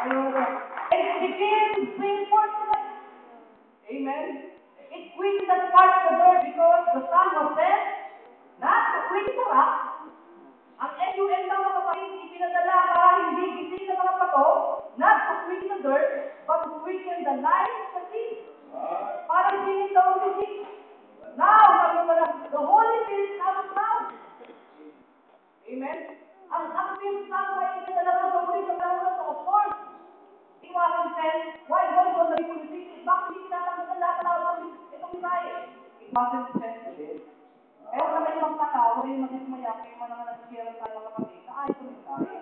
It begins to bring forth life. Amen. It quickens that part of the dirt because the sun was sent not to quicken the rock. Ang SUN ng mga kapatid, ipinadala para hindi gising ng mga pato, not to quicken the dirt, but to quicken the life of the seed. Para gisingin daw ang gising. Now, sabi mo na, the Holy Spirit comes now. Amen. Ang active sun ay ipinadala ng Holy sa panahon na to, of course. It wasn't sent. Why God was the politics? Bakit hindi tinatanggap lahat ng tao itong Israel? It wasn't sent today. Eh, wala kayo mga tao, wala yung mag-ismaya, kayo man naman nagsisira sa mga kapatid, na ayos yung Israel.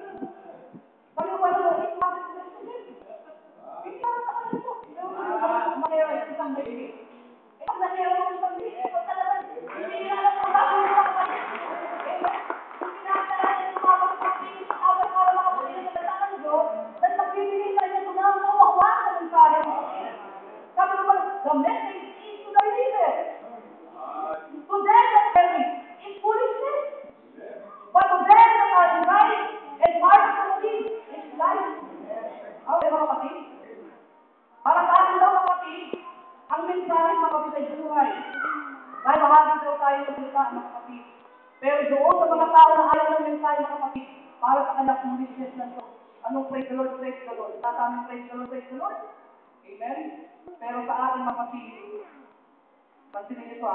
Sabi ko, wala mo, it wasn't sent today. Hindi naman sa kanila ito. Pero kung mangyari sa isang bibig. Eh, pag nangyari mo isang bibig, ito talaga, hindi nila alam kung bakit yung mga kapatid. Kung pinakala niya yung mga kapatid, awal para mga kapatid na nagtatanong Diyos, dahil magbibigay sa inyo tunang kawawa sa mensahe ng kapatid. Sabi ko pala, the message is to the believer. To them that perish is foolishness. But to them that are in Christ and part of the seed is life. Okay, mga kapatid? Para sa atin daw kapatid, ang mensahe mga kapatid ay buhay. Dahil bahagi daw tayo ng salita mga kapatid. Pero doon sa mga tao na ayaw ng mensahe mga kapatid, para sa kanila foolishness na ito. Anong praise the Lord, praise the Lord? Tataming praise the Lord, praise the Lord? Amen? Pero sa ating mga kapatid, pansinin nito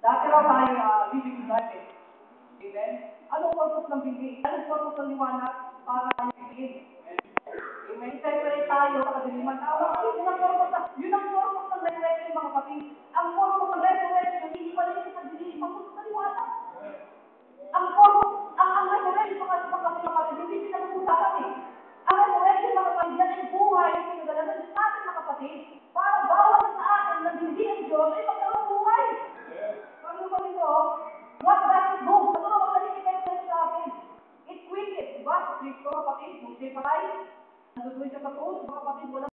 dati raw tayo living in darkness. Amen? Anong purpose ng bingin? Anong purpose ng liwanag para tayo bingin? Amen? Separate tayo sa kadiliman. Yun ang purpose ng resurrection mga kapatid. Ang purpose ng resurrection, hindi pa rin sa kadiliman, pagpunta sa liwanag. Ang purpose, ang resurrection mga kapatid, hindi pinag-uusapan eh. Ang resurrection mga kapatid, yan ay buhay yung pinagdala ng Diyos natin mga kapatid. Para bawat sa atin na hindi ang Diyos ay magkaroon buhay. Sabi ko nito, what does it do? Ano ang magkalitigay sa atin? It quickens, diba? Kristo kapatid, kung siya patay, nanduduloy siya sa tuon, kapatid, wala